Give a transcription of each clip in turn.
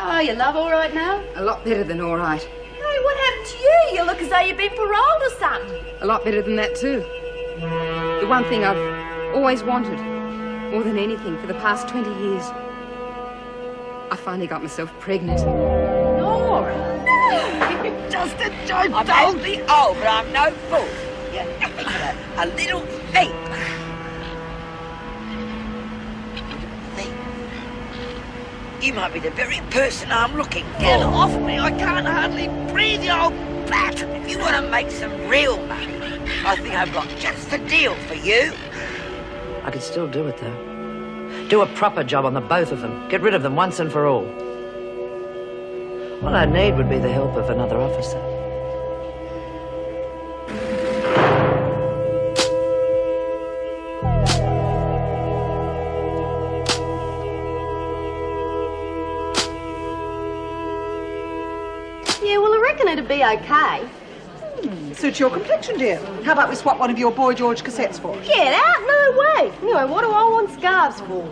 Oh, your love all right now? A lot better than all right. Hey, what happened to you? You look as though you've been paroled or something. A lot better than that, too. The one thing I've always wanted, more than anything, for the past 20 years. I finally got myself pregnant. Nora. No. Just a joke. I'm only old, but I'm no fool. You're nothing but a little thief. You might be the very person I'm looking for. Get off me, I can't hardly breathe, you old bat. If you want to make some real money, I think I've got just the deal for you. I could still do it, though. Do a proper job on the both of them. Get rid of them once and for all. What I need would be the help of another officer. Yeah, well, I reckon it'd be okay. Suits your complexion, dear. How about we swap one of your Boy George cassettes for it? Get out? No way. Anyway, what do I want scarves for?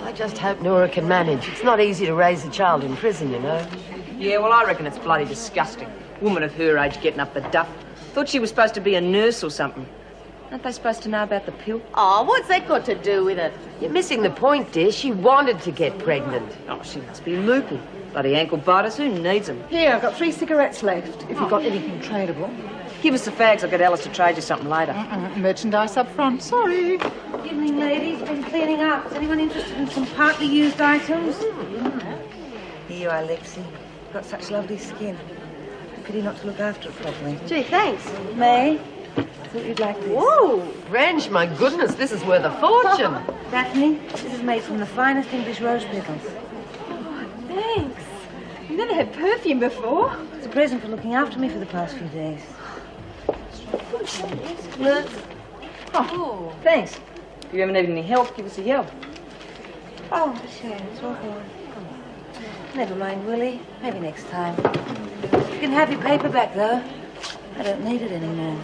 I just hope Nora can manage. It's not easy to raise a child in prison, you know. Yeah, well, I reckon it's bloody disgusting. Woman of her age getting up the duff. Thought she was supposed to be a nurse or something. Aren't they supposed to know about the pill? Oh, what's that got to do with it? You're missing the point, dear. She wanted to get pregnant. Oh, she must be loopy. Bloody ankle biters, who needs them? Here, I've got 3 cigarettes left, if you've got anything tradable. Give us the fags, I'll get Alice to trade you something later. Merchandise up front, sorry. Evening, ladies. Been cleaning up. Is anyone interested in some partly used items? Here you are, Lexi. Got such lovely skin. Pity not to look after it properly. Gee, thanks. May? I thought you'd like this. Whoa! Range, my goodness, this is worth a fortune. Daphne, this is made from the finest English rose petals. Thanks. I've never had perfume before. It's a present for looking after me for the past few days. Oh, thanks. If you ever need any help, give us a yell. Oh, sure, it's awful. Never mind, Willie. Maybe next time. You can have your paper back, though. I don't need it anymore.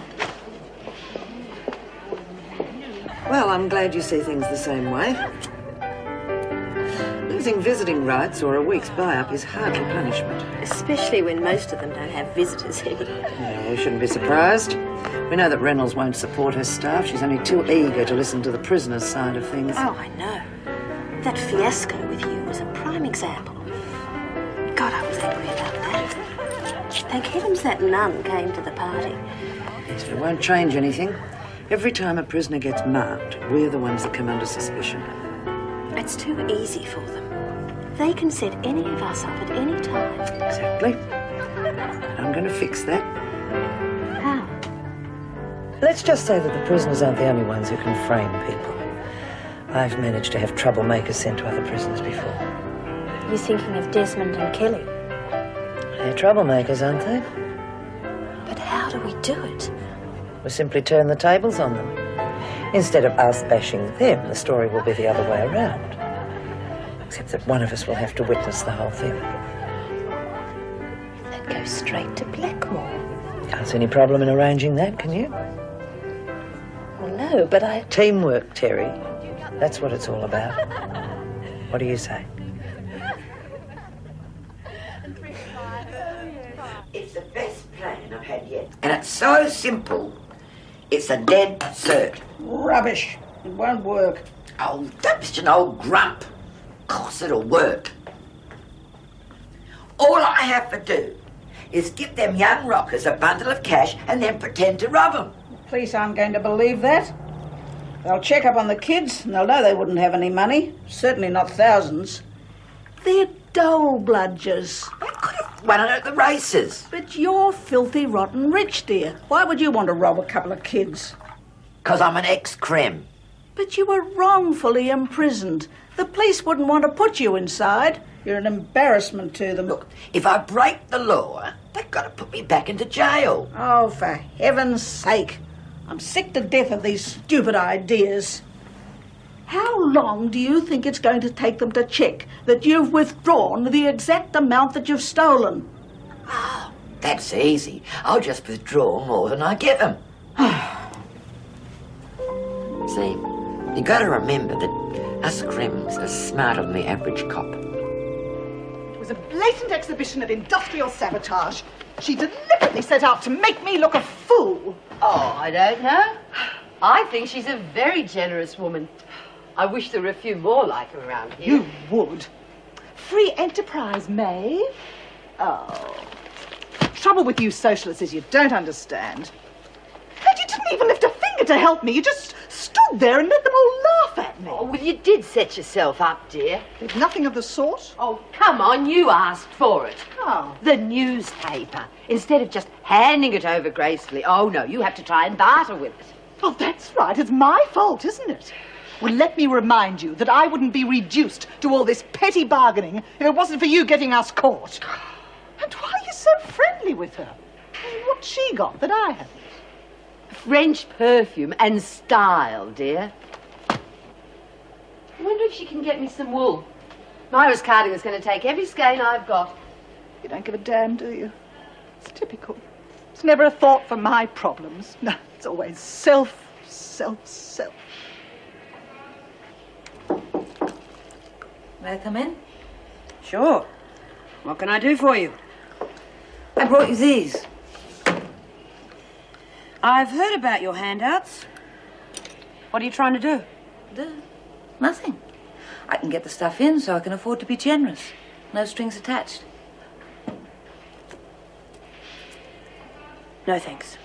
Well, I'm glad you see things the same way. Losing visiting rights or a week's buy-up is hardly punishment. Especially when most of them don't have visitors anymore. Yeah, we shouldn't be surprised. We know that Reynolds won't support her staff. She's only too eager to listen to the prisoner's side of things. Oh, I know. That fiasco with you was a prime example. God, I was angry about that. Thank heavens that nun came to the party. Yes, but it won't change anything. Every time a prisoner gets marked, we're the ones that come under suspicion. It's too easy for them. They can set any of us up at any time. Exactly. And I'm going to fix that. How? Let's just say that the prisoners aren't the only ones who can frame people. I've managed to have troublemakers sent to other prisoners before. You're thinking of Desmond and Kelly. They're troublemakers, aren't they? But how do we do it? We simply turn the tables on them. Instead of us bashing them, the story will be the other way around. Except that one of us will have to witness the whole thing. That goes straight to Blackmore. Can't see any problem in arranging that, can you? Well, no, but I... Teamwork, Terry. That's what it's all about. What do you say? It's the best plan I've had yet. And it's so simple, it's a dead cert. Rubbish. It won't work. Oh, don't be such an old grump. Of course it'll work. All I have to do is give them young rockers a bundle of cash and then pretend to rob them. The police aren't going to believe that. They'll check up on the kids and they'll know they wouldn't have any money. Certainly not thousands. They're dole bludgers. I could have won it at the races. But you're filthy rotten rich, dear. Why would you want to rob a couple of kids? Because I'm an ex-crim. But you were wrongfully imprisoned. The police wouldn't want to put you inside. You're an embarrassment to them. Look, if I break the law, they've got to put me back into jail. Oh, for heaven's sake. I'm sick to death of these stupid ideas. How long do you think it's going to take them to check that you've withdrawn the exact amount that you've stolen? Oh, that's easy. I'll just withdraw more than I give them. See, you got to remember that us crims are smarter than the average cop. was a blatant exhibition of industrial sabotage. She deliberately set out to make me look a fool. Oh, I don't know. I think she's a very generous woman. I wish there were a few more like her around here. You would. Free enterprise, Maeve? Oh. Trouble with you socialists is you don't understand. And you didn't even lift a finger to help me. You just stood there and let them all laugh at me. Oh, well, you did set yourself up, dear. Did nothing of the sort. Oh, come on, you asked for it. Oh. The newspaper. Instead of just handing it over gracefully. Oh, no, you have to try and barter with it. Oh, that's right. It's my fault, isn't it? Well, let me remind you that I wouldn't be reduced to all this petty bargaining if it wasn't for you getting us caught. And why are you so friendly with her? What's she got that I haven't? French perfume and style, dear. I wonder if she can get me some wool. Myra's carding is going to take every skein I've got. You don't give a damn, do you? It's typical. It's never a thought for my problems. No, it's always self. May I come in? Sure. What can I do for you? I brought you these. I've heard about your handouts. What are you trying to do? Nothing. I can get the stuff in so I can afford to be generous. No strings attached. No, thanks.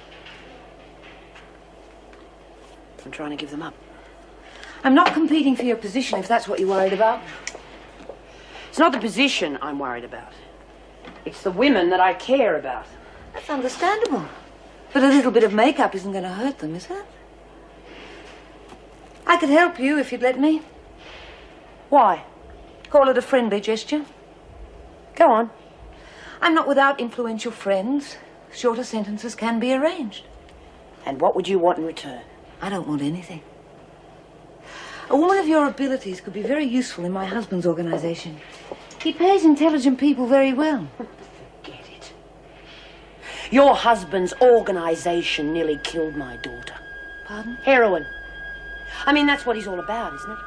I'm trying to give them up. I'm not competing for your position if that's what you're worried about. It's not the position I'm worried about. It's the women that I care about. That's understandable. But a little bit of makeup isn't going to hurt them, is it? I could help you if you'd let me. Why? Call it a friendly gesture. Go on. I'm not without influential friends. Shorter sentences can be arranged. And what would you want in return? I don't want anything. A woman of your abilities could be very useful in my husband's organization. He pays intelligent people very well. Forget it. Your husband's organization nearly killed my daughter. Pardon? Heroin. I mean, that's what he's all about, isn't it?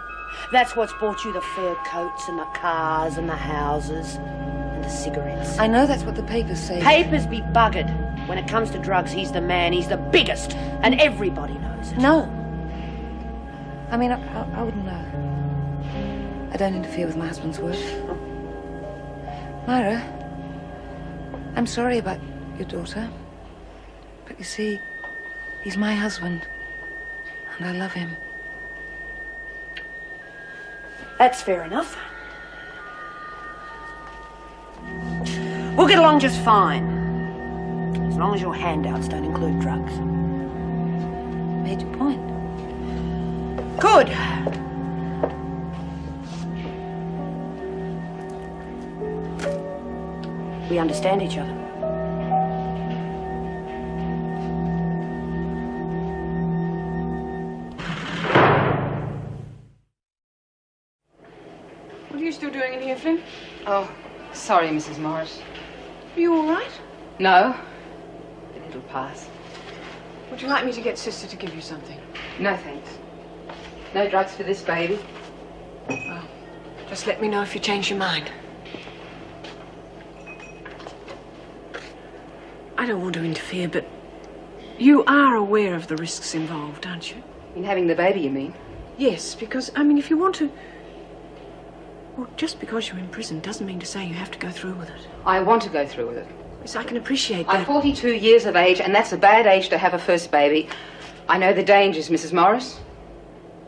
That's what's bought you the fur coats and the cars and the houses and the cigarettes. I know that's what the papers say. Papers be buggered. When it comes to drugs, he's the man, he's the biggest, and everybody knows it. No. I mean, I wouldn't know. I don't interfere with my husband's work. Myra, I'm sorry about your daughter. But you see, he's my husband. And I love him. That's fair enough. We'll get along just fine. As long as your handouts don't include drugs. Made your point. Good. We understand each other. What are you still doing in here, Flynn? Oh, sorry, Mrs. Morris. Are you all right? No, but it'll pass. Would you like me to get Sister to give you something? No, thanks. No drugs for this baby. Well, just let me know if you change your mind. I don't want to interfere, but you are aware of the risks involved, aren't you? In having the baby, you mean? Yes, because, I mean, if you want to... Well, just because you're in prison doesn't mean to say you have to go through with it. I want to go through with it. Yes, I can appreciate I'm that. 42 years of age, and that's a bad age to have a first baby. I know the dangers, Mrs. Morris.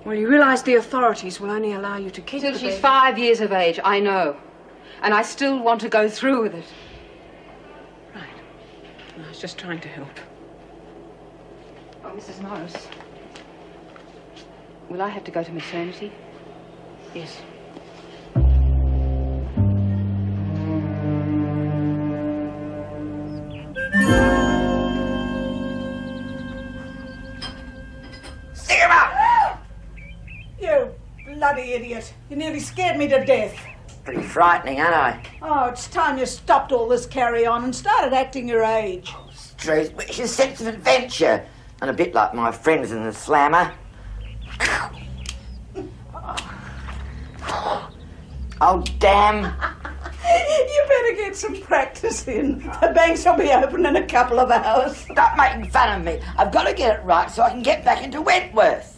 Well, you realise the authorities will only allow you to keep Till the she's baby. 5 years of age, I know. And I still want to go through with it. Right. I was just trying to help. Oh, Mrs. Morris. Will I have to go to maternity? Yes. Stick him up! You bloody idiot. You nearly scared me to death. Pretty frightening, aren't I? Oh, it's time you stopped all this carry-on and started acting your age. Straight, it's a sense of adventure. And a bit like my friends in the slammer. Oh, damn. You better get some practice in. The banks will be open in a couple of hours. Stop making fun of me. I've got to get it right so I can get back into Wentworth.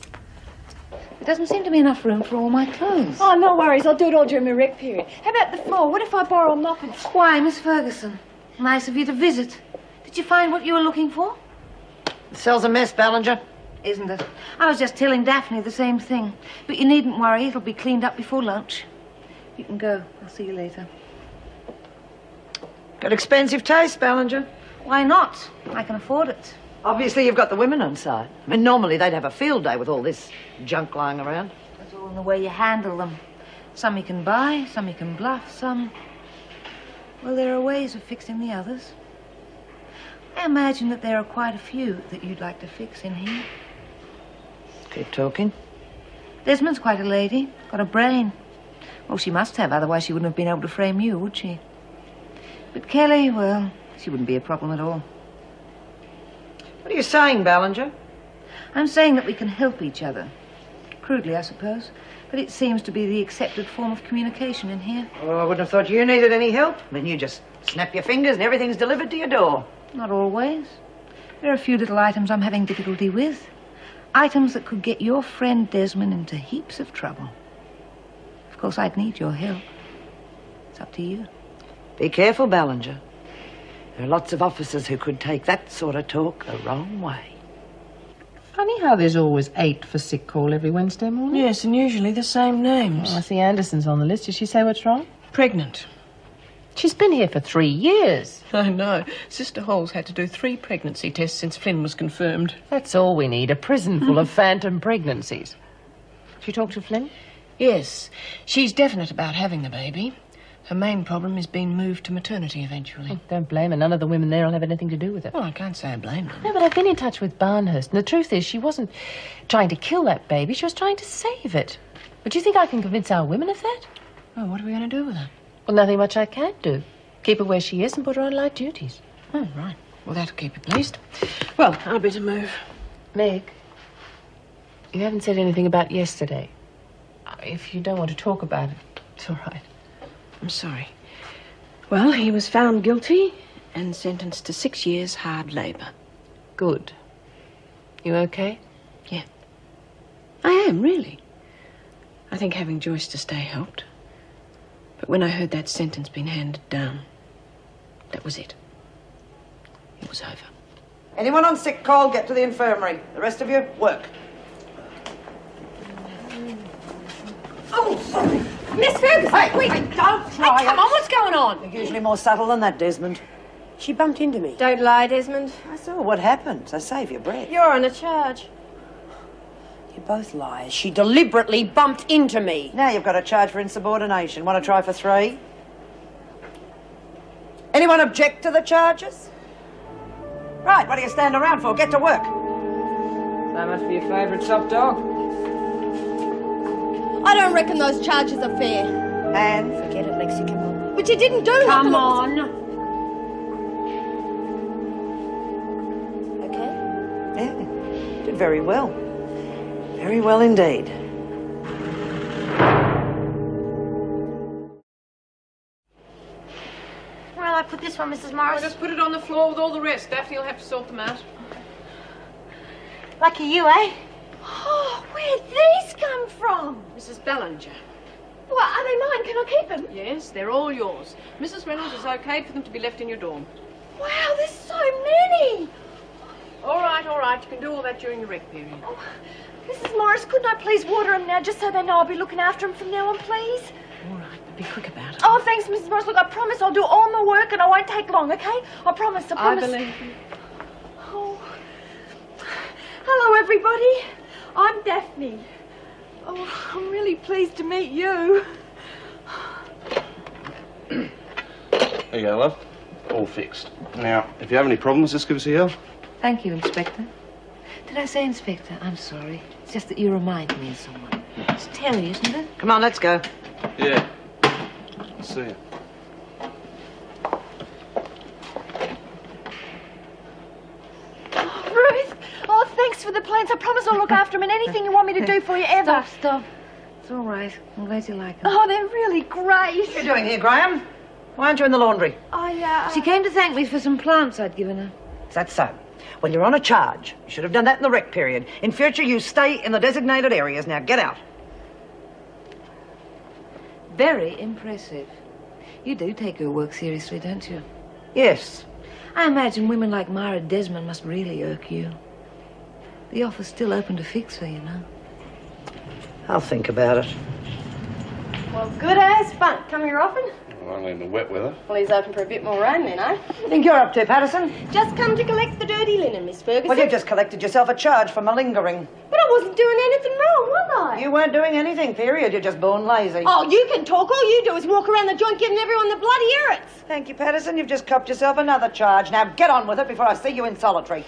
There doesn't seem to be enough room for all my clothes. Oh, no worries. I'll do it all during my rec period. How about the floor? What if I borrow a mop and... Why, Miss Ferguson? Nice of you to visit. Did you find what you were looking for? The cell's a mess, Ballinger. Isn't it? I was just telling Daphne the same thing. But you needn't worry. It'll be cleaned up before lunch. You can go. I'll see you later. Got expensive taste, Ballinger. Why not? I can afford it. Obviously, you've got the women on side. I mean, normally they'd have a field day with all this junk lying around. It's all in the way you handle them. Some you can buy, some you can bluff, some... Well, there are ways of fixing the others. I imagine that there are quite a few that you'd like to fix in here. Keep talking. Desmond's quite a lady. Got a brain. Well, she must have, otherwise she wouldn't have been able to frame you, would she? But Kelly, well, she wouldn't be a problem at all. What are you saying, Ballinger? I'm saying that we can help each other. Crudely, I suppose. But it seems to be the accepted form of communication in here. Oh, I wouldn't have thought you needed any help. I mean, you just snap your fingers and everything's delivered to your door. Not always. There are a few little items I'm having difficulty with. Items that could get your friend Desmond into heaps of trouble. Of course, I'd need your help. It's up to you. Be careful, Ballinger. There are lots of officers who could take that sort of talk the wrong way. Funny how there's always 8 for sick call every Wednesday morning. Yes, and usually the same names. Oh, I see Anderson's on the list. Did she say what's wrong? Pregnant. She's been here for 3 years. I know. Sister Hall's had to do 3 pregnancy tests since Flynn was confirmed. That's all we need, a prison full of phantom pregnancies. Did you talk to Flynn? Yes. She's definite about having the baby. Her main problem is being moved to maternity eventually. Don't blame her. None of the women there will have anything to do with it. Well, I can't say I blame them. No, but I've been in touch with Barnhurst, and the truth is she wasn't trying to kill that baby. She was trying to save it. But do you think I can convince our women of that? Well, what are we going to do with her? Well, nothing much I can do. Keep her where she is and put her on light duties. Oh, right. Well, that'll keep you pleased. Well, I'll better move. Meg, you haven't said anything about yesterday. If you don't want to talk about it, it's all right. I'm sorry. Well, he was found guilty and sentenced to 6 years hard labour. Good. You okay? Yeah. I am, really. I think having Joyce to stay helped. But when I heard that sentence being handed down, that was it. It was over. Anyone on sick call, get to the infirmary. The rest of you, work. Oh, sorry. Miss Ferguson, Hey, wait. hey, don't try Hey, come on, what's going on? You're usually more subtle than that, Desmond. She bumped into me. Don't lie, Desmond. I saw what happened, so save your breath. You're on a charge. You're both liars. She deliberately bumped into me. Now you've got a charge for insubordination. Want to try for 3? Anyone object to the charges? Right, what do you stand around for? Get to work. So much for your favourite top dog. I don't reckon those charges are fair. And Forget it, Lexi, come on. But you didn't do Come nothing. on. Okay? yeah, did very well. Very well indeed. Well, I put this one, Mrs. Morris. Just put it on the floor with all the rest. Daphne will have to sort them out. Lucky you, eh? Oh, where'd these come from? Mrs. Ballinger. What, are they mine? Can I keep them? Yes, they're all yours. Mrs. Reynolds has okayed for them to be left in your dorm. Wow, there's so many. All right, all right. You can do all that during your rec period. Oh, Mrs. Morris, couldn't I please water them now, just so they know I'll be looking after them from now on, please? All right, but be quick about it. Oh, thanks, Mrs. Morris. Look, I promise I'll do all my work and I won't take long, okay? I promise, I I promise. believe you. Oh. Hello, everybody. I'm Daphne. Oh, I'm really pleased to meet you. There you go, love. All fixed. Now, if you have any problems, just give us a yell. Thank you, Inspector. Did I say Inspector? I'm sorry. It's just that you remind me of someone. It's Terry, isn't it? Come on, let's go. Yeah. See you. Oh, Ruth. Oh, thanks for the plans. I promise I'll look after them and anything you want me to do for you ever. Stop. It's all right. I'm glad you like them. Oh, they're really great. What are you doing here, Graham? Why aren't you in the laundry? She came to thank me for some plants I'd given her. Is that so? Well, you're on a charge. You should have done that in the rec period. In future, you stay in the designated areas. Now, get out. Very impressive. You do take your work seriously, don't you? Yes. I imagine women like Myra Desmond must really irk you. The offer's still open to fix her, you know. I'll think about it. Well, good as Spunk. Come here often? Well, only in the wet weather. Well, he's hoping for a bit more rain then, eh? What do you think you're up to, Patterson? Just come to collect the dirty linen, Miss Ferguson. Well, you've just collected yourself a charge for malingering. But I wasn't doing anything wrong, was I? You weren't doing anything, period. You're just born lazy. Oh, you can talk. All you do is walk around the joint giving everyone the bloody irrits. Thank you, Patterson. You've just copped yourself another charge. Now, get on with it before I see you in solitary.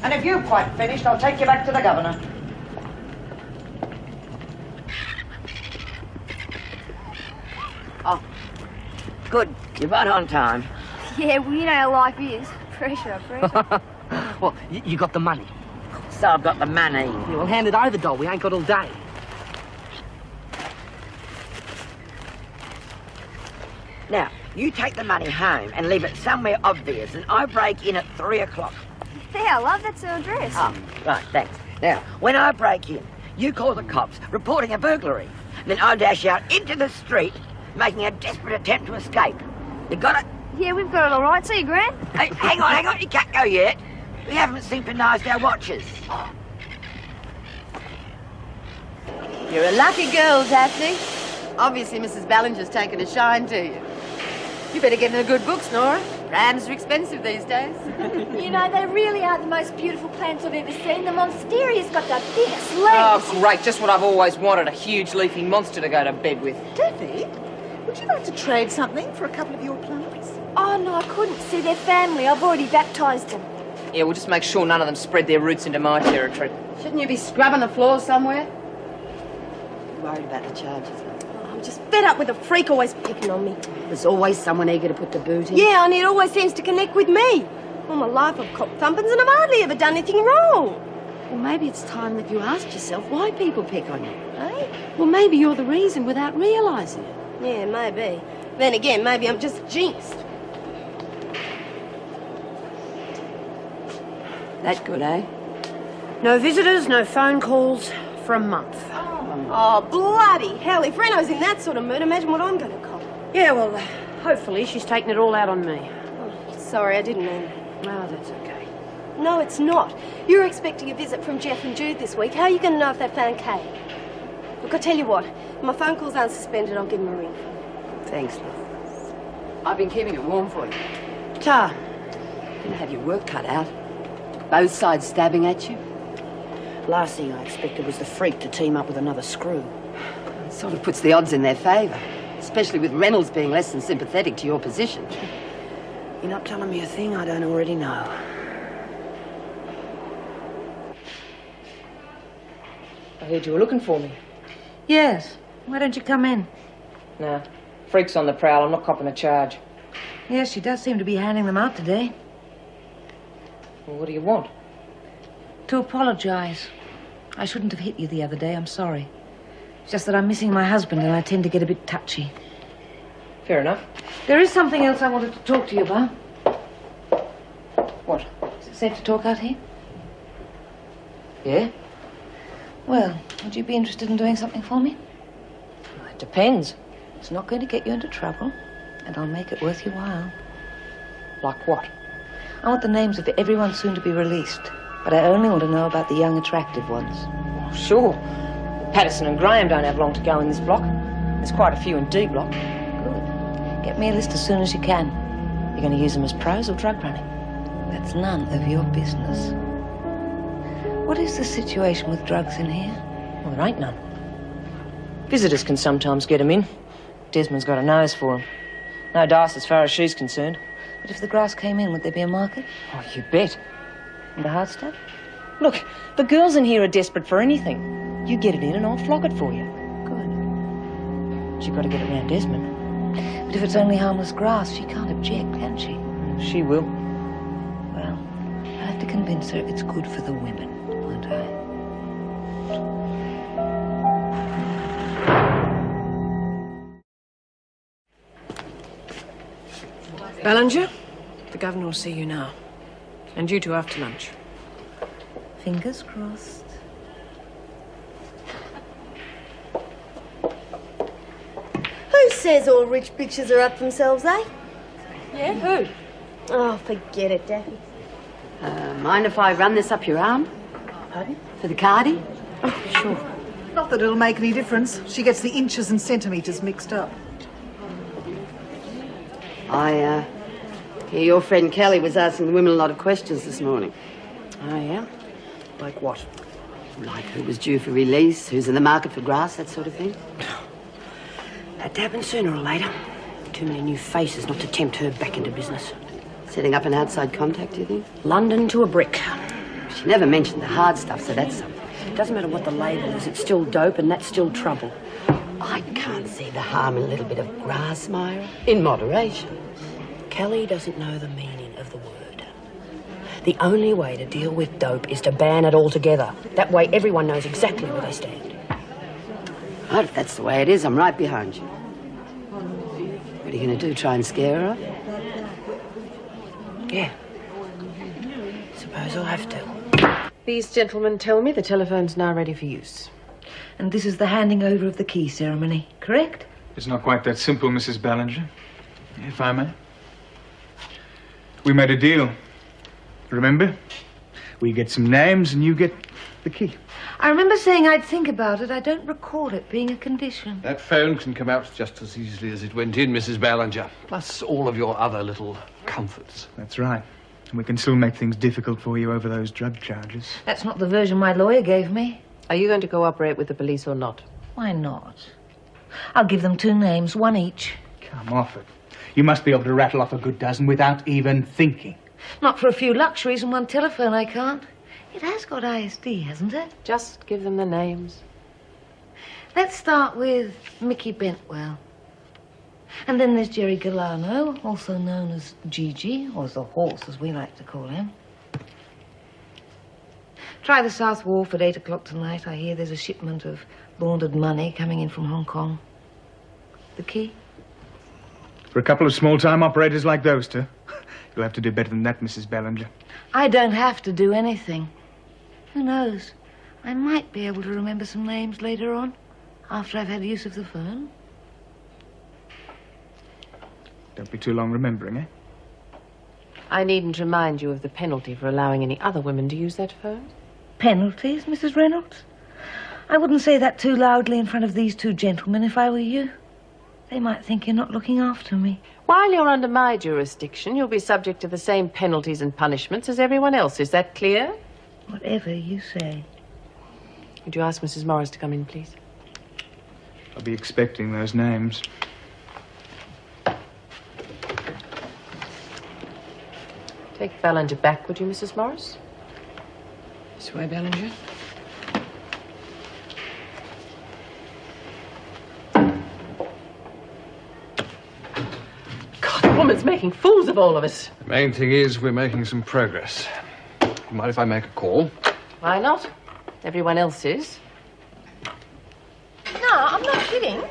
And if you've quite finished, I'll take you back to the governor. Oh, good. You're right on time. Yeah, well, you know how life is. Pressure. Well, you got the money. So I've got the money. Yeah, well, hand it over, doll. We ain't got all day. Now, you take the money home and leave it somewhere obvious, and I break in at 3 o'clock. Yeah, love, that's her address. Oh, right, thanks. Now, when I break in, you call the cops, reporting a burglary. Then I dash out into the street, making a desperate attempt to escape. You got it? Yeah, we've got it all right. See you, Gran. Hey, hang on, you can't go yet. We haven't synchronised our watches. You're a lucky girl, Daphne. Obviously, Mrs. Ballinger's taken a shine to you. You better get in the good books, Nora. Rams are expensive these days. You know, they really are the most beautiful plants I've ever seen. The monstera's got the biggest leaves. Oh, great. Just what I've always wanted, a huge leafy monster to go to bed with. Daffy, would you like to trade something for a couple of your plants? Oh, no, I couldn't. See, their family. I've already baptised them. Yeah, we'll just make sure none of them spread their roots into my territory. Shouldn't you be scrubbing the floor somewhere? Worried about the charges. I'm just fed up with a freak always picking on me. There's always someone eager to put the boot in. Yeah, and it always seems to connect with me. All my life I've copped thumpings and I've hardly ever done anything wrong. Well, maybe it's time that you asked yourself why people pick on you. Eh? Well, maybe you're the reason without realising it. Yeah, maybe. Then again, maybe I'm just jinxed. That good, eh? No visitors, no phone calls for a month. Oh, bloody hell. If Reno's in that sort of mood, imagine what I'm going to cop. Yeah, well, hopefully she's taking it all out on me. Oh, sorry, I didn't mean that. Well, that's okay. No, it's not. You're expecting a visit from Jeff and Jude this week. How are you going to know if they found Kate? Look, I'll tell you what. If my phone calls aren't suspended, I'll give them a ring. Thanks, love. I've been keeping it warm for you. Ta, you have your work cut out. Both sides stabbing at you. Last thing I expected was the freak to team up with another screw. It sort of puts the odds in their favour, especially with Reynolds being less than sympathetic to your position. You're not telling me a thing I don't already know. I heard you were looking for me. Yes. Why don't you come in? No. Freak's on the prowl. I'm not copping a charge. Yes, she does seem to be handing them out today. Well, what do you want? To apologise. I shouldn't have hit you the other day. I'm sorry. It's just that I'm missing my husband and I tend to get a bit touchy. Fair enough. There is something else I wanted to talk to you about. What? Is it safe to talk out here? Yeah? Well, would you be interested in doing something for me? Well, it depends. It's not going to get you into trouble, and I'll make it worth your while. Like what? I want the names of everyone soon to be released, but I only want to know about the young, attractive ones. Oh, sure. Patterson and Graham don't have long to go in this block. There's quite a few in D block. Good. Get me a list as soon as you can. You're going to use them as pros or drug running? That's none of your business. What is the situation with drugs in here? Well, there ain't none. Visitors can sometimes get 'em in. Desmond's got a nose for 'em. No dice as far as she's concerned. But if the grass came in, would there be a market? Oh, you bet. And the hard stuff? Look, the girls in here are desperate for anything. You get it in and I'll flog it for you. Good. But you've got to get it round Desmond. But if it's only harmless grass, she can't object, can she? She will. Well, I have to convince her it's good for the women, won't I? Ballinger, the governor will see you now. And you two after lunch. Fingers crossed. Who says all rich bitches are up themselves, eh? Yeah, who? Oh, forget it, Daffy. Mind if I run this up your arm? Pardon? For the cardie? Oh, sure. Not that it'll make any difference. She gets the inches and centimetres mixed up. I hear your friend Kelly was asking the women a lot of questions this morning. Oh, yeah? Like what? Like who was due for release, who's in the market for grass, that sort of thing. Had to happen sooner or later. Too many new faces not to tempt her back into business. Setting up an outside contact, do you think? London to a brick. She never mentioned the hard stuff, so that's something. It doesn't matter what the label is, it's still dope and that's still trouble. I can't see the harm in a little bit of grass, Myra. In moderation. Kelly doesn't know the meaning of the word. The only way to deal with dope is to ban it altogether. That way everyone knows exactly where they stand. Well, if that's the way it is, I'm right behind you. What are you going to do, try and scare her off? Yeah. Suppose I'll have to. These gentlemen tell me the telephone's now ready for use. And this is the handing over of the key ceremony, correct? It's not quite that simple, Mrs. Ballinger, if I may. We made a deal. Remember? We get some names and you get the key. I remember saying I'd think about it. I don't recall it being a condition. That phone can come out just as easily as it went in, Mrs. Ballinger. Plus all of your other little comforts. That's right. And we can still make things difficult for you over those drug charges. That's not the version my lawyer gave me. Are you going to cooperate with the police or not? Why not? I'll give them 2 names, 1 each. Come off it. You must be able to rattle off a good dozen without even thinking. Not for a few luxuries and 1 telephone, I can't. It has got ISD, hasn't it? Just give them the names. Let's start with Mickey Bentwell. And then there's Jerry Galano, also known as Gigi, or as the horse, as we like to call him. Try the South Wharf at 8 o'clock tonight. I hear there's a shipment of laundered money coming in from Hong Kong. The key? For a couple of small-time operators like those two, you'll have to do better than that, Mrs. Ballinger. I don't have to do anything. Who knows? I might be able to remember some names later on, after I've had use of the phone. Don't be too long remembering, eh? I needn't remind you of the penalty for allowing any other women to use that phone. Penalties, Mrs. Reynolds? I wouldn't say that too loudly in front of these 2 gentlemen if I were you. They might think you're not looking after me. While you're under my jurisdiction, you'll be subject to the same penalties and punishments as everyone else. Is that clear? Whatever you say. Would you ask Mrs. Morris to come in, please? I'll be expecting those names. Take Ballinger back, would you, Mrs. Morris? This way, Ballinger. God, the woman's making fools of all of us. The main thing is we're making some progress. You mind if I make a call? Why not? Everyone else is. No, I'm not kidding.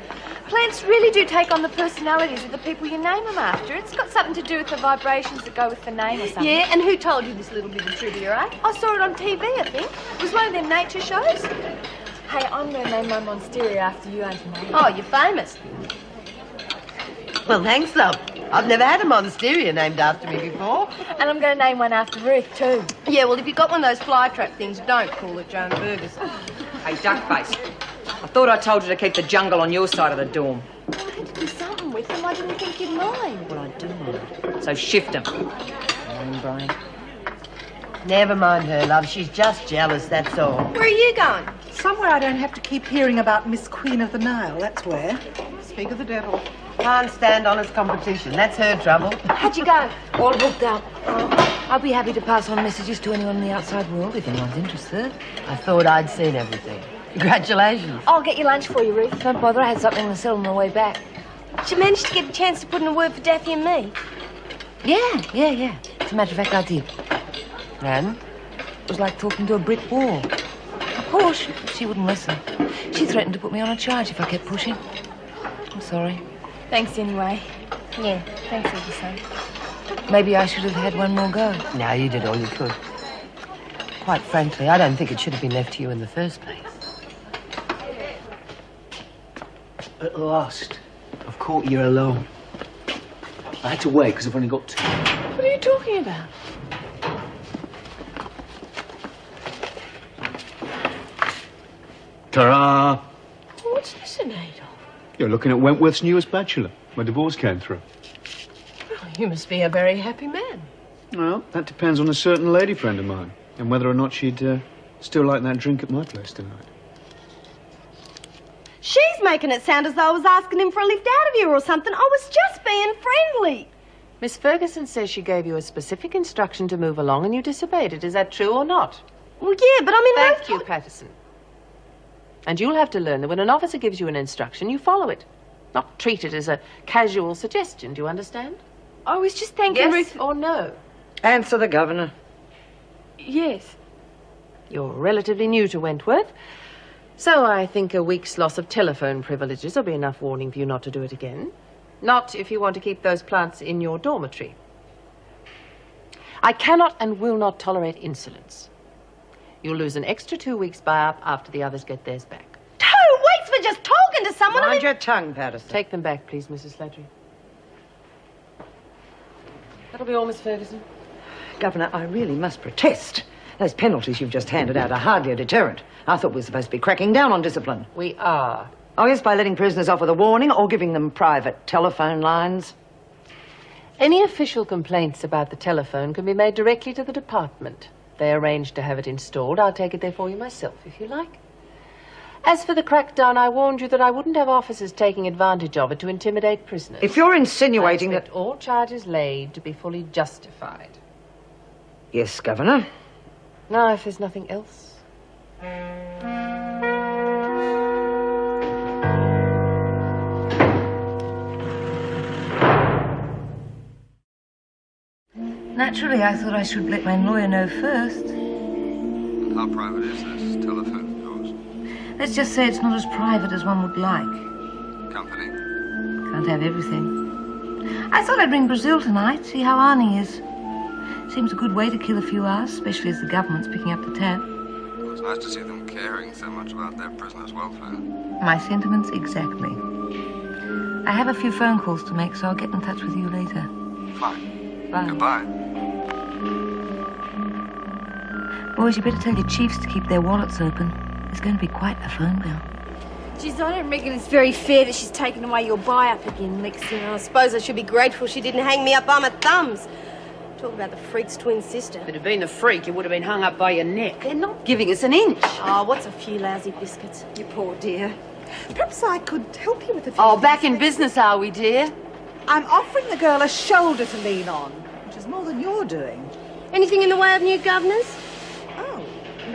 Plants really do take on the personalities of the people you name them after. It's got something to do with the vibrations that go with the name or something. Yeah, and who told you this little bit of trivia, eh? I saw it on TV, I think. It was one of them nature shows. Hey, I'm going to name my monsteria after you, Auntie May. Oh, you're famous. Well, thanks, love. I've never had a monsteria named after me before. And I'm going to name one after Ruth, too. Yeah, well, if you've got one of those fly trap things, don't call it Joan Burgers. Hey, duckface. I thought I told you to keep the jungle on your side of the dorm. I had to do something with them. I didn't think you'd mind. Well, I do mind. So shift them. Brian. Never mind her, love. She's just jealous, that's all. Where are you going? Somewhere I don't have to keep hearing about Miss Queen of the Nile, that's where. Speak of the devil. Can't stand honest competition. That's her trouble. How'd you go? All booked up. I'll be happy to pass on messages to anyone in the outside world if anyone's interested. I thought I'd seen everything. Congratulations. I'll get your lunch for you, Ruth. Don't bother, I had something to sell on the way back. Did you manage to get a chance to put in a word for Daffy and me? Yeah. As a matter of fact, I did. And? It was like talking to a brick wall. Of course, she wouldn't listen. She threatened to put me on a charge if I kept pushing. I'm sorry. Thanks anyway. Yeah, thanks, Edison. Maybe I should have had one more go. No, you did all you could. Quite frankly, I don't think it should have been left to you in the first place. At last, I've caught you alone. I had to wait because I've only got 2. What are you talking about? Ta-ra! What's this in aid of? You're looking at Wentworth's newest bachelor. My divorce came through. Well, you must be a very happy man. Well, that depends on a certain lady friend of mine and whether or not she'd still like that drink at my place tonight. She's making it sound as though I was asking him for a lift out of you or something. I was just being friendly. Miss Ferguson says she gave you a specific instruction to move along and you disobeyed it. Is that true or not? Well, yeah, but I mean... Thank you, Patterson. And you'll have to learn that when an officer gives you an instruction, you follow it. Not treat it as a casual suggestion. Do you understand? I was just thanking Yes Ruth... or no? Answer the governor. Yes. You're relatively new to Wentworth, so I think a week's loss of telephone privileges will be enough warning for you not to do it again. Not if you want to keep those plants in your dormitory. I cannot and will not tolerate insolence. You'll lose an extra 2 weeks buy-up after the others get theirs back. 2 weeks for just talking to someone? Mind your tongue, Patterson. Take them back, please, Mrs. Slattery. That'll be all, Miss Ferguson. Governor, I really must protest. Those penalties you've just handed out are hardly a deterrent. I thought we were supposed to be cracking down on discipline. We are. Oh, yes, by letting prisoners off with a warning or giving them private telephone lines. Any official complaints about the telephone can be made directly to the department. They arranged to have it installed. I'll take it there for you myself, if you like. As for the crackdown, I warned you that I wouldn't have officers taking advantage of it to intimidate prisoners. If you're insinuating I expect all charges laid to be fully justified. Yes, Governor. Now, if there's nothing else... Naturally, I thought I should let my lawyer know first. And how private is this telephone of yours? Let's just say it's not as private as one would like. Company? Can't have everything. I thought I'd ring Brazil tonight, see how Arnie is. Seems a good way to kill a few hours, especially as the government's picking up the tab. Well, it's nice to see them caring so much about their prisoners' welfare. My sentiments exactly. I have a few phone calls to make, so I'll get in touch with you later. Fine. Bye. Goodbye. Boys, you better tell your chiefs to keep their wallets open. There's going to be quite a phone bill. Geez, I don't reckon it's very fair that she's taken away your buy-up again, Lex. You know, I suppose I should be grateful she didn't hang me up by my thumbs. Talk about the freak's twin sister. If it had been the freak, you would have been hung up by your neck. They're not giving us an inch. Oh, what's a few lousy biscuits? You poor dear. Perhaps I could help you with a few Oh, things. back in business, are we, dear? I'm offering the girl a shoulder to lean on, which is more than you're doing. Anything in the way of new governors? Oh.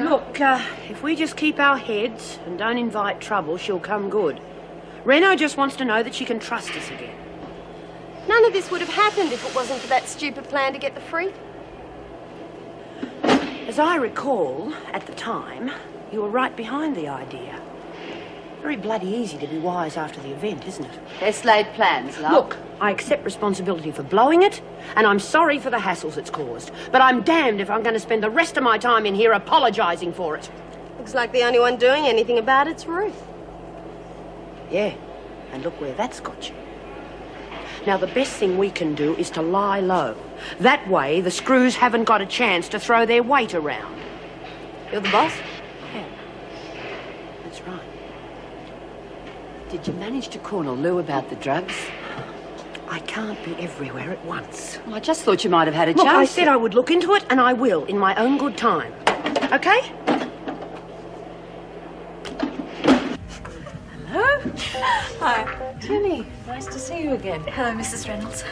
Look, if we just keep our heads and don't invite trouble, she'll come good. Reno just wants to know that she can trust us again. None of this would have happened if it wasn't for that stupid plan to get the freak. As I recall, at the time, you were right behind the idea. Very bloody easy to be wise after the event, isn't it? Best laid plans, love. Look, I accept responsibility for blowing it, and I'm sorry for the hassles it's caused. But I'm damned if I'm going to spend the rest of my time in here apologising for it. Looks like the only one doing anything about it's Ruth. Yeah, and look where that's got you. Now, the best thing we can do is to lie low. That way, the screws haven't got a chance to throw their weight around. You're the boss? Yeah, that's right. Did you manage to corner Lou about the drugs? I can't be everywhere at once. Well, I just thought you might have had a Look, chance. I said I would look into it, and I will, in my own good time. Okay? Hello? Hi. Timmy, nice to see you again. Hello, Mrs. Reynolds.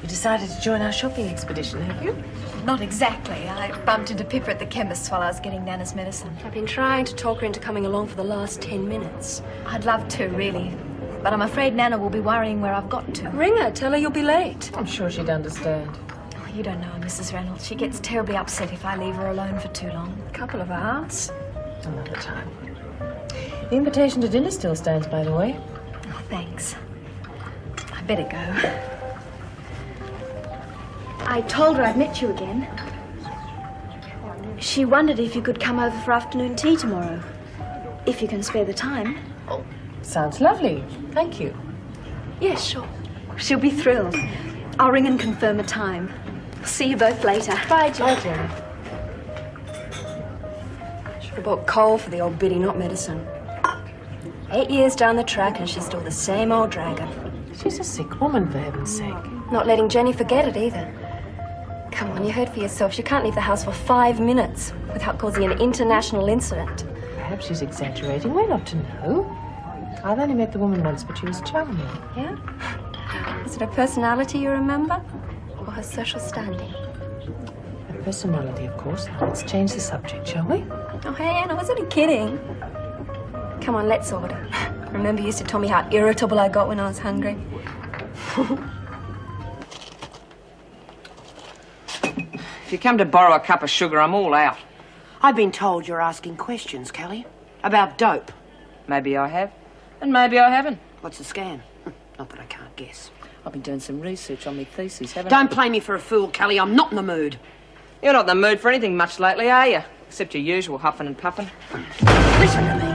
You decided to join our shopping expedition, have you? Not exactly. I bumped into Pippa at the chemist's while I was getting Nana's medicine. I've been trying to talk her into coming along for the last 10 minutes. I'd love to, really. But I'm afraid Nana will be worrying where I've got to. Ring her, tell her you'll be late. I'm sure she'd understand. Oh, you don't know her, Mrs. Reynolds. She gets terribly upset if I leave her alone for too long. A couple of hours. Another time. The invitation to dinner still stands, by the way. Oh, thanks. I better go. I told her I'd met you again. She wondered if you could come over for afternoon tea tomorrow. If you can spare the time. Oh, sounds lovely. Thank you. Yes, sure. She'll be thrilled. I'll ring and confirm a time. See you both later. Bye, Jen. Bye, Jen. Should have bought coal for the old biddy, not medicine. 8 years down the track and she's still the same old dragon. She's a sick woman, for heaven's sake. Not letting Jenny forget it either. Come on, you heard for yourself. She can't leave the house for 5 minutes without causing an international incident. Perhaps she's exaggerating. We're not to know. I've only met the woman once, but she was charming. Yeah? Is it her personality you remember? Or her social standing? Her personality, of course. Now, let's change the subject, shall we? Oh, hey, Anne, I was only kidding. Come on, let's order. Remember you used to tell me how irritable I got when I was hungry? If you come to borrow a cup of sugar, I'm all out. I've been told you're asking questions, Kelly. About dope. Maybe I have, and maybe I haven't. What's the scan? Not that I can't guess. I've been doing some research on my thesis, haven't I? Don't play me for a fool, Kelly. I'm not in the mood. You're not in the mood for anything much lately, are you? Except your usual huffing and puffing. Listen to me.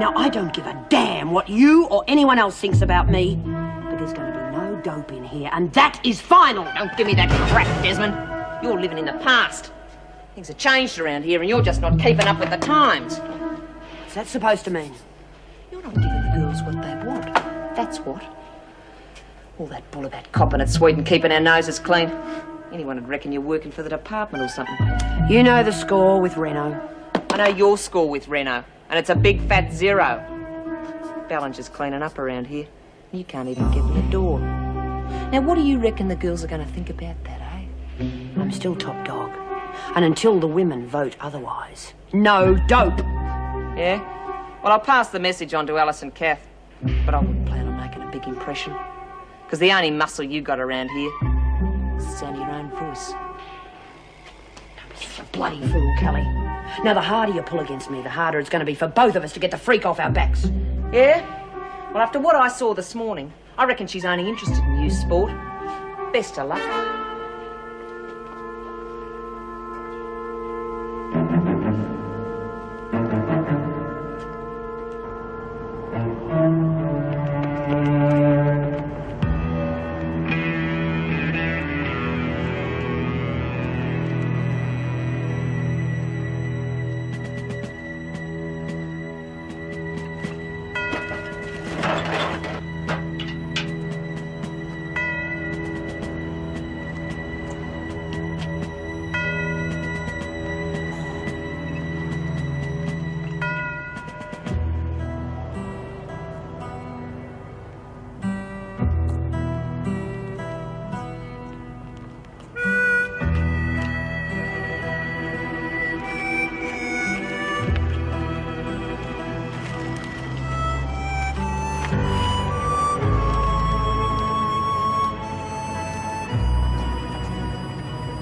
Now, I don't give a damn what you or anyone else thinks about me, but there's going to be no dope in here, and that is final. Don't give me that crap, Desmond. You're living in the past. Things have changed around here, and you're just not keeping up with the times. What's that supposed to mean? You're not giving the girls what they want. That's what. All that bull about copping it sweet and keeping our noses clean. Anyone would reckon you're working for the department or something. You know the score with Reno. I know your score with Reno, and it's a big fat 0. Ballinger's cleaning up around here. You can't even get in the door. Now, what do you reckon the girls are going to think about that, eh? I'm still top dog. And until the women vote otherwise, no dope. Yeah? Well, I'll pass the message on to Alice and Kath. But I wouldn't plan on making a big impression. Because the only muscle you got around here is the sound of your own voice. You're a bloody fool, Kelly. Now, the harder you pull against me, the harder it's going to be for both of us to get the freak off our backs. Yeah? Well, after what I saw this morning, I reckon she's only interested in you, sport. Best of luck.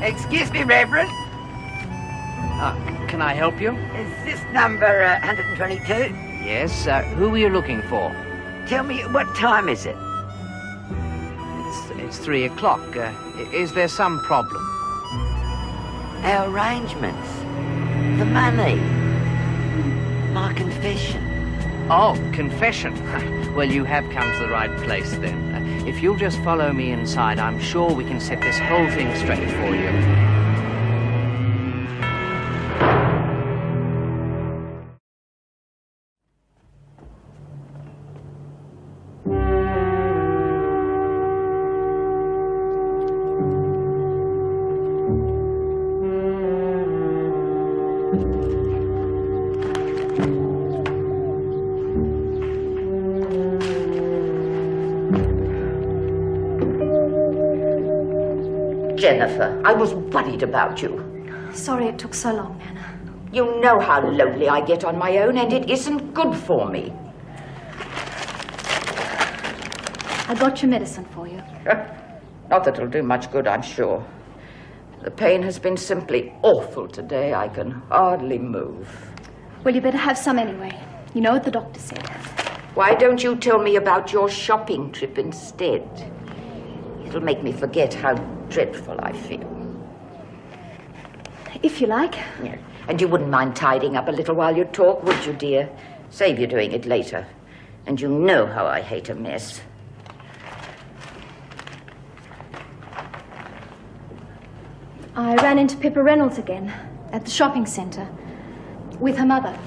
Excuse me, Reverend. Can I help you? Is this number 122? Yes, who are you looking for? Tell me, what time is it? It's 3 o'clock. Is there some problem? Our arrangements. The money. My confession. Oh, confession. Well, you have come to the right place then. If you'll just follow me inside, I'm sure we can set this whole thing straight for you. Jennifer, I was worried about you. Sorry it took so long, Nana. You know how lonely I get on my own, and it isn't good for me. I got your medicine for you. Not that it'll do much good, I'm sure. The pain has been simply awful today. I can hardly move. Well, you better have some anyway. You know what the doctor said. Why don't you tell me about your shopping trip instead? It'll make me forget how dreadful I feel. If you like. Yeah. And you wouldn't mind tidying up a little while you talk, would you, dear? Save you doing it later. And you know how I hate a mess. I ran into Pippa Reynolds again at the shopping centre with her mother.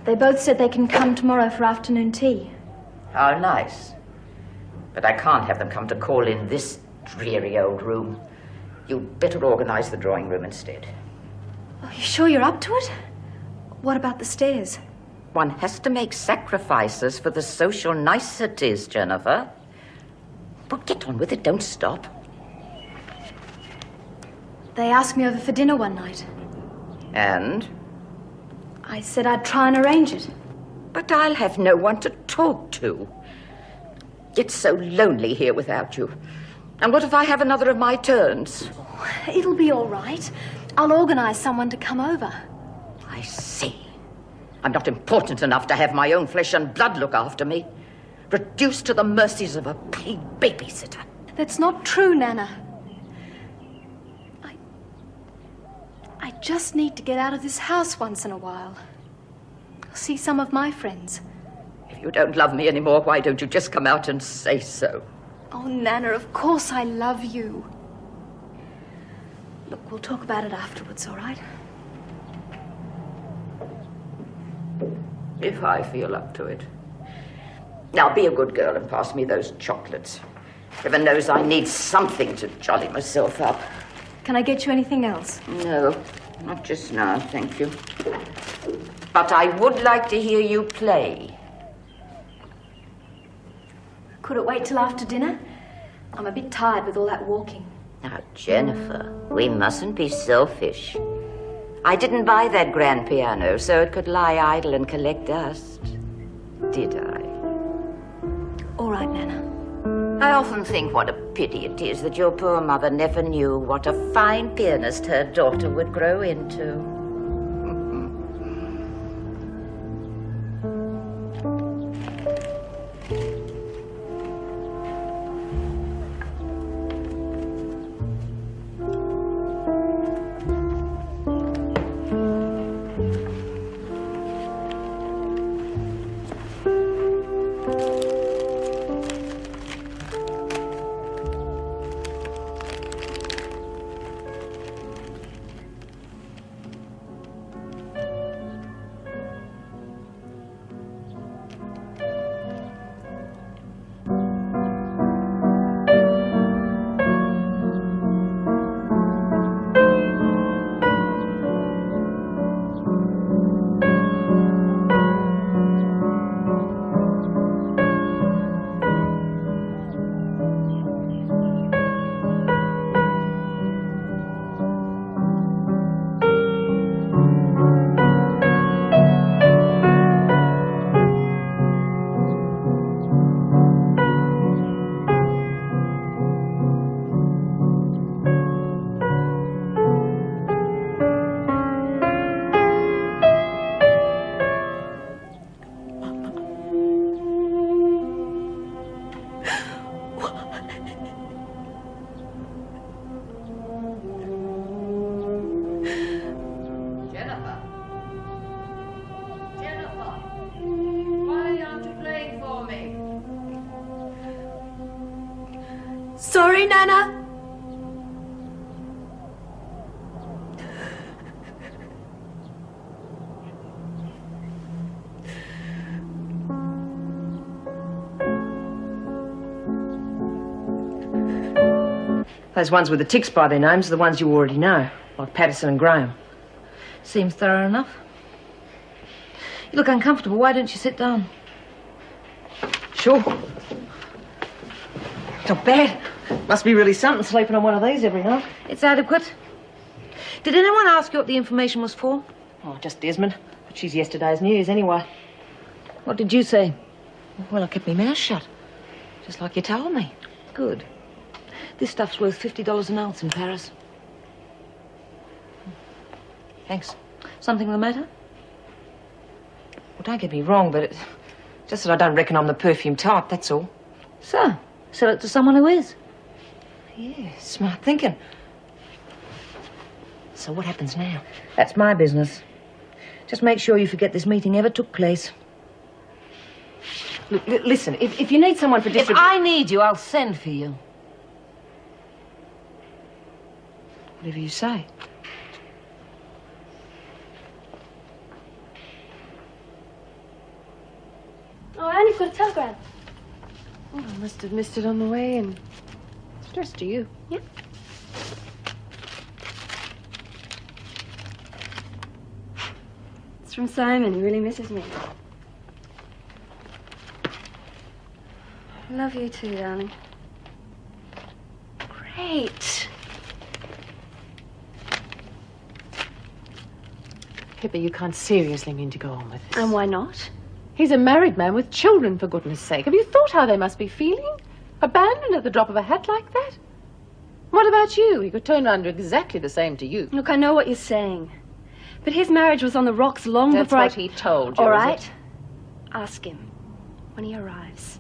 They both said they can come tomorrow for afternoon tea. How nice. But I can't have them come to call in this dreary old room. You'd better organise the drawing room instead. Are you sure you're up to it? What about the stairs? One has to make sacrifices for the social niceties, Jennifer. Well, get on with it, don't stop. They asked me over for dinner one night. And? I said I'd try and arrange it. But I'll have no one to talk to. It's so lonely here without you. And what if I have another of my turns? It'll be all right. I'll organise someone to come over. I see. I'm not important enough to have my own flesh and blood look after me. Reduced to the mercies of a paid babysitter. That's not true, Nana. I just need to get out of this house once in a while. I'll see some of my friends. If you don't love me anymore, why don't you just come out and say so? Oh, Nana, of course I love you. Look, we'll talk about it afterwards, all right? If I feel up to it. Now, be a good girl and pass me those chocolates. Heaven knows I need something to jolly myself up. Can I get you anything else? No, not just now, thank you. But I would like to hear you play. Could it wait till after dinner? I'm a bit tired with all that walking. Now, Jennifer, we mustn't be selfish. I didn't buy that grand piano so it could lie idle and collect dust. Did I? All right, Nana. I often think what a pity it is that your poor mother never knew what a fine pianist her daughter would grow into. Sorry, Nana. Those ones with the ticks by their names are the ones you already know, like Patterson and Graham. Seems thorough enough. You look uncomfortable. Why don't you sit down? Sure. Not bad. Must be really something sleeping on one of these every night. It's adequate. Did anyone ask you what the information was for? Oh, just Desmond. But she's yesterday's news anyway. What did you say? Well, I kept my mouth shut. Just like you told me. Good. This stuff's worth $50 an ounce in Paris. Thanks. Something the matter? Well, don't get me wrong, but it's just that I don't reckon I'm the perfume type, that's all. So, sell it to someone who is. Yeah, smart thinking. So what happens now? That's my business. Just make sure you forget this meeting ever took place. Look, listen, if you need someone for If distribution... I need you, I'll send for you. Whatever you say. Oh, I only got a telegram. Oh, I must have missed it on the way in. It's addressed to you. Yep. It's from Simon. He really misses me. I love you too, darling. Great. Pippa, you can't seriously mean to go on with this. And why not? He's a married man with children, for goodness sake. Have you thought how they must be feeling? Abandoned at the drop of a hat like that? What about you? He could turn around and do exactly the same to you. Look, I know what you're saying. But his marriage was on the rocks long That's before what he told you, All is right. it? Ask him when he arrives.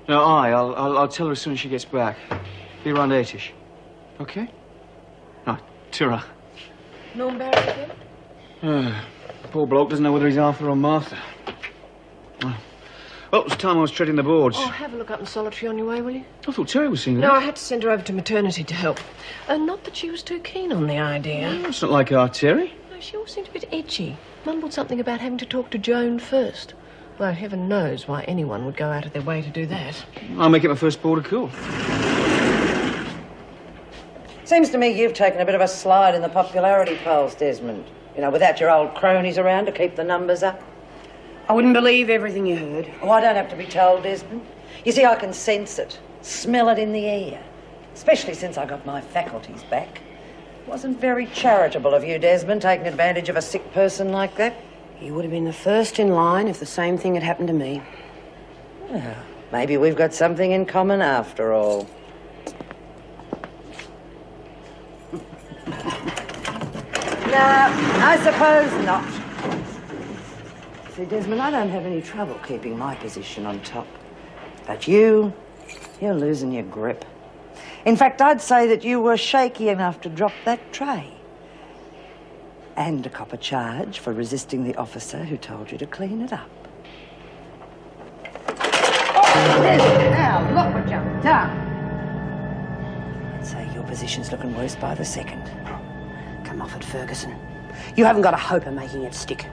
No, I'll tell her as soon as she gets back. Be around 8-ish. Okay? Right, ta-ra. Norm Barrett again? Poor bloke doesn't know whether he's Arthur or Martha. Well, it was time I was treading the boards. Oh, have a look up in solitary on your way, will you? I thought Terry was seeing No, that. I had to send her over to maternity to help. Not that she was too keen on the idea. It's not like our Terry. No, she all seemed a bit edgy. Mumbled something about having to talk to Joan first. Though heaven knows why anyone would go out of their way to do that. I'll make it my first port of call. Seems to me you've taken a bit of a slide in the popularity polls, Desmond. You know, without your old cronies around to keep the numbers up. I wouldn't believe everything you heard. Oh, I don't have to be told, Desmond. You see, I can sense it, smell it in the air. Especially since I got my faculties back. Wasn't very charitable of you, Desmond, taking advantage of a sick person like that. You would have been the first in line if the same thing had happened to me. Well, maybe we've got something in common after all. No, I suppose not. See, Desmond, I don't have any trouble keeping my position on top. But you're losing your grip. In fact, I'd say that you were shaky enough to drop that tray. And to cop a charge for resisting the officer who told you to clean it up. Oh, Desmond, now, look what you've done. I'd say your position's looking worse by the second. Come off it, Ferguson. You haven't got a hope of making it stick.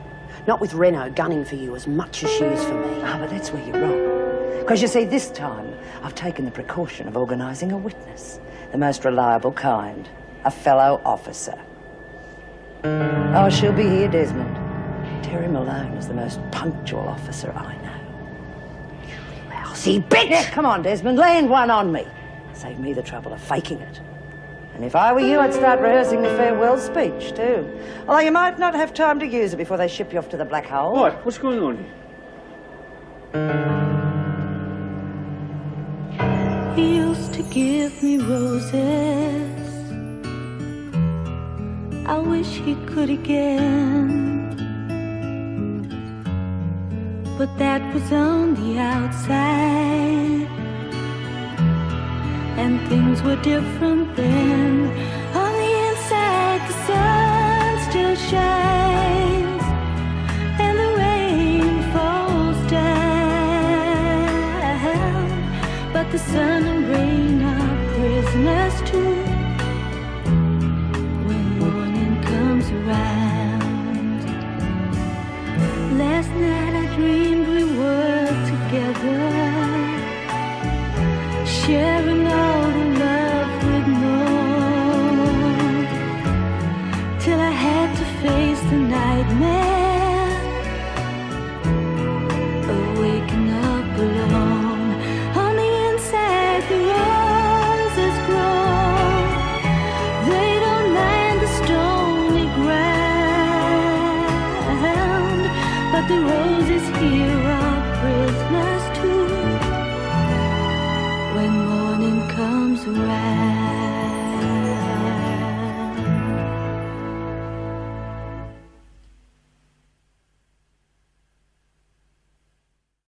Not with Reno gunning for you as much as she is for me. Ah, but that's where you're wrong. Because you see, this time, I've taken the precaution of organising a witness. The most reliable kind. A fellow officer. Oh, she'll be here, Desmond. Terry Malone is the most punctual officer I know. You lousy bitch! Yeah, come on, Desmond, land one on me. Save me the trouble of faking it. And if I were you, I'd start rehearsing the farewell speech, too. Although you might not have time to use it before they ship you off to the black hole. What? What's going on here? He used to give me roses. I wish he could again. But that was on the outside, and things were different then. On the inside, the sun still shines, and the rain falls down. But the sun and rain are prisoners too. When morning comes around, last night I dreamed we were together, sharing all the love we'd known, till I had to face the nightmare of waking up alone. On the inside, the roses grow. They don't mind the stony ground, but the roses here are prisoners too. When morning comes around.